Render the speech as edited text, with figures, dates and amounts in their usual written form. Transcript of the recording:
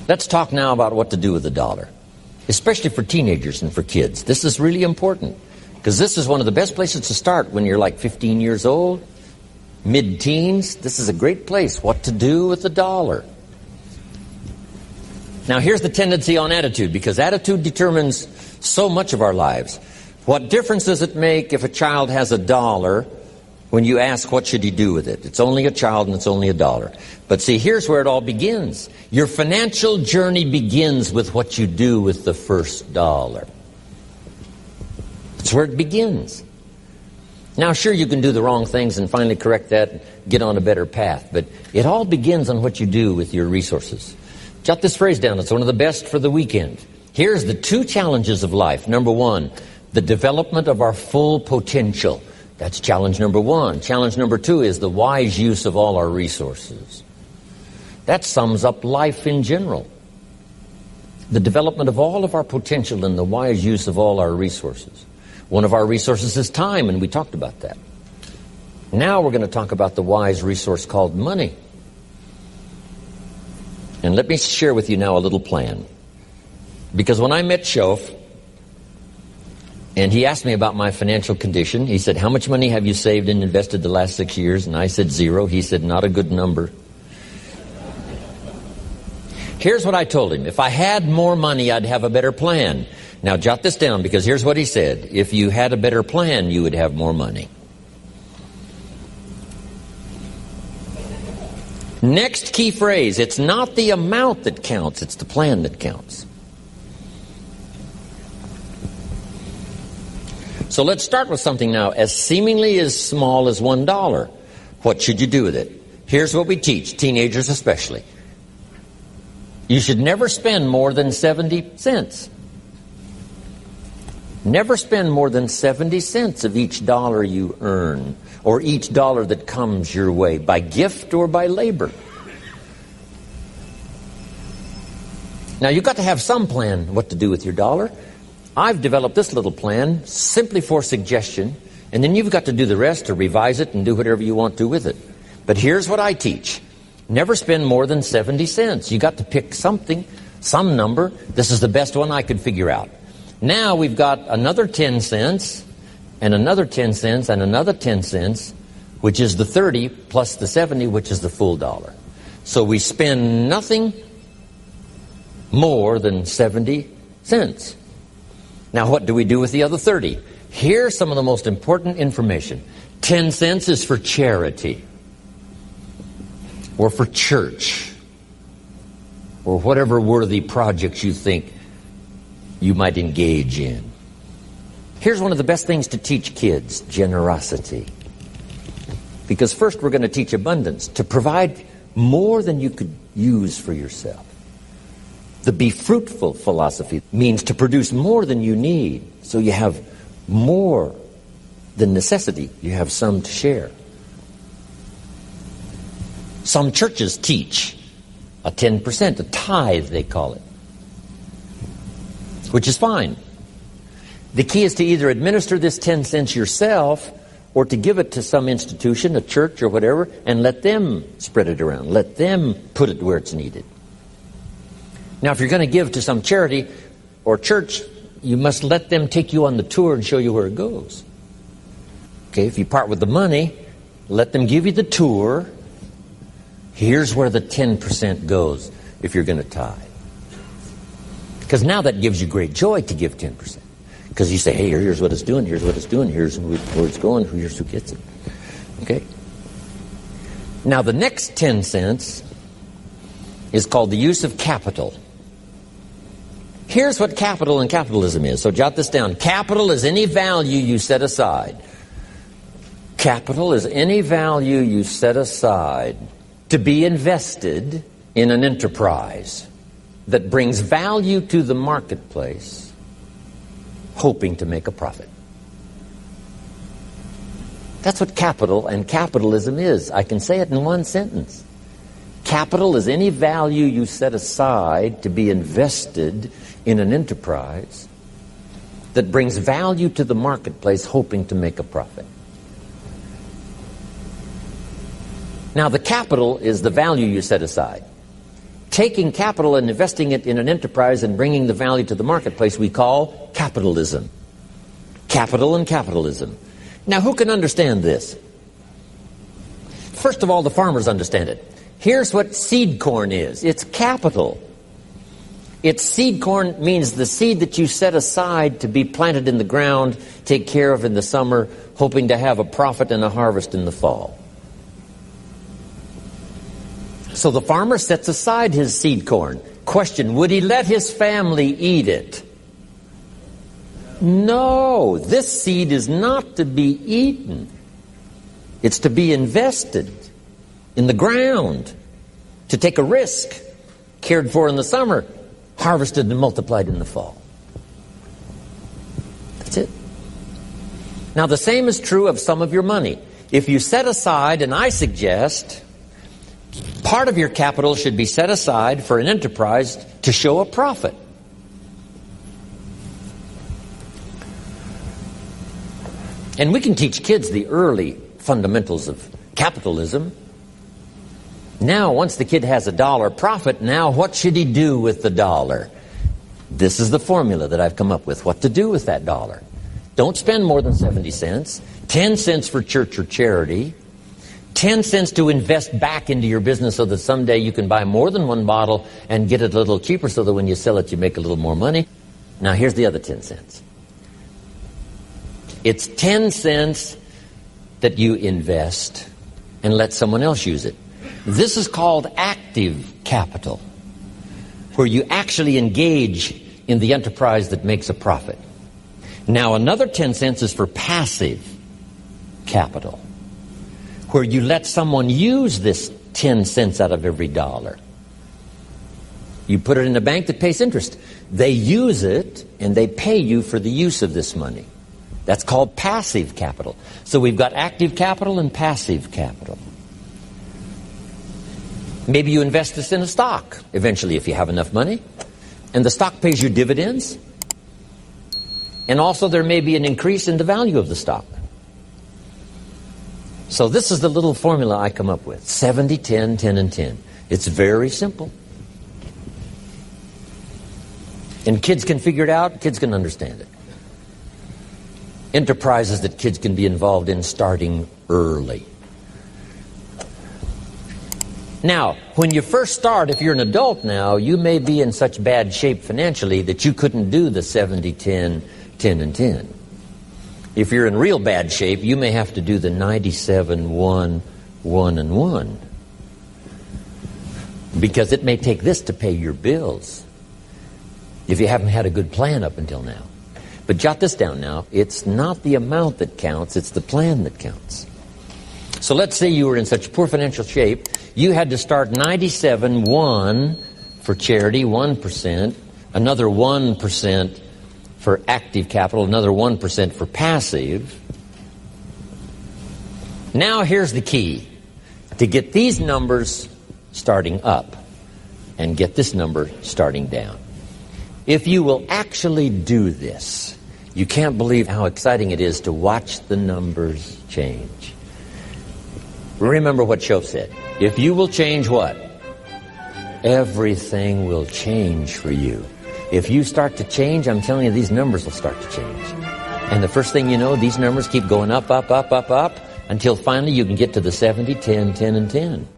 Let's talk now about what to do with the dollar, especially for teenagers and for kids. This is really important because this is one of the best places to start when you're like 15 years old, mid-teens. This is a great place. What to do with the dollar. Now, here's the tendency on attitude, because attitude determines so much of our lives. What difference does it make if a child has $1 when you ask what should he do with it? It's only a child and it's only $1. But see, here's where it all begins. Your financial journey begins with what you do with the first dollar. That's where it begins. Now, sure, you can do the wrong things and finally correct that and get on a better path, but it all begins on what you do with your resources. Jot this phrase down. It's one of the best for the weekend. Here's the 2 challenges of life. Number 1, the development of our full potential. That's challenge number 1. Challenge number 2 is the wise use of all our resources. That sums up life in general. The development of all of our potential and the wise use of all our resources. One of our resources is time, and we talked about that. Now we're going to talk about the wise resource called money. And let me share with you now a little plan. Because when I met Shof, and he asked me about my financial condition, he said, how much money have you saved and invested the last 6 years? And I said 0. He said, not a good number. Here's what I told him. If I had more money, I'd have a better plan. Now jot this down, because here's what he said. If you had a better plan, you would have more money. Next key phrase, it's not the amount that counts, it's the plan that counts. So let's start with something now as seemingly as small as $1. What should you do with it? Here's what we teach, teenagers especially. You should never spend more than 70 cents. Never spend more than 70 cents of each dollar you earn, or each dollar that comes your way, by gift or by labor. Now, you've got to have some plan what to do with your dollar. I've developed this little plan simply for suggestion, and then you've got to do the rest to revise it and do whatever you want to with it. But here's what I teach. Never spend more than 70 cents. You got to pick something, some number. This is the best one I could figure out. Now we've got another 10 cents, and another 10 cents, and another 10 cents, which is the 30 plus the 70, which is the full dollar. So we spend nothing more than 70 cents. Now what do we do with the other 30? Here's some of the most important information. 10 cents is for charity, or for church, or whatever worthy projects you think you might engage in. Here's one of the best things to teach kids, generosity. Because first we're going to teach abundance, to provide more than you could use for yourself. The be fruitful philosophy means to produce more than you need, so you have more than necessity. You have some to share. Some churches teach a 10%, a tithe they call it, which is fine. The key is to either administer this 10 cents yourself or to give it to some institution, a church or whatever, and let them spread it around. Let them put it where it's needed. Now, if you're going to give to some charity or church, you must let them take you on the tour and show you where it goes. Okay, if you part with the money, let them give you the tour. Here's where the 10% goes if you're going to tithe. Because now that gives you great joy to give 10%. Because you say, hey, here's what it's doing, here's what it's doing, here's where it's going, here's who gets it. Okay? Now the next 10 cents is called the use of capital. Here's what capital and capitalism is. So jot this down. Capital is any value you set aside. Capital is any value you set aside to be invested in an enterprise that brings value to the marketplace, hoping to make a profit. That's what capital and capitalism is. I can say it in one sentence. Capital is any value you set aside to be invested in an enterprise that brings value to the marketplace, hoping to make a profit. Now, the capital is the value you set aside. taking capital and investing it in an enterprise and bringing the value to the marketplace we call capitalism. Capital and capitalism. Now, who can understand this? First of all, the farmers understand it. Here's what seed corn is. It's capital. It's seed corn means the seed that you set aside to be planted in the ground, take care of in the summer, hoping to have a profit and a harvest in the fall. So the farmer sets aside his seed corn. Question, would he let his family eat it? No, this seed is not to be eaten. It's to be invested in the ground, to take a risk, cared for in the summer, harvested and multiplied in the fall. That's it. Now the same is true of some of your money. If you set aside, and I suggest, part of your capital should be set aside for an enterprise to show a profit. And we can teach kids the early fundamentals of capitalism. Now, once the kid has $1 profit, now what should he do with the dollar? This is the formula that I've come up with, what to do with that dollar. Don't spend more than 70 cents, 10 cents for church or charity, 10 cents to invest back into your business so that someday you can buy more than one bottle and get it a little cheaper so that when you sell it you make a little more money. Now here's the other 10 cents. It's 10 cents that you invest and let someone else use it. This is called active capital, where you actually engage in the enterprise that makes a profit. Now another 10 cents is for passive capital, where you let someone use this 10 cents out of every dollar. You put it in a bank that pays interest. They use it and they pay you for the use of this money. That's called passive capital. So we've got active capital and passive capital. Maybe you invest this in a stock eventually if you have enough money, and the stock pays you dividends, and also there may be an increase in the value of the stock. So this is the little formula I come up with: 70, 10, 10, and 10. It's very simple. And kids can figure it out, kids can understand it. Enterprises that kids can be involved in starting early. Now, when you first start, if you're an adult now, you may be in such bad shape financially that you couldn't do the 70, 10, 10, and 10. If you're in real bad shape, you may have to do the 97, 1, 1, and 1. Because it may take this to pay your bills if you haven't had a good plan up until now. But jot this down now. It's not the amount that counts, it's the plan that counts. So let's say you were in such poor financial shape, you had to start 97, 1 for charity, 1%, another 1% for active capital, another 1% for passive. Now here's the key. To get these numbers starting up and get this number starting down. If you will actually do this, you can't believe how exciting it is to watch the numbers change. Remember what Shoaff said. If you will change what? Everything will change for you. If you start to change, I'm telling you, these numbers will start to change. And the first thing you know, these numbers keep going up, up, up, up, up, until finally you can get to the 70, 10, 10, and 10.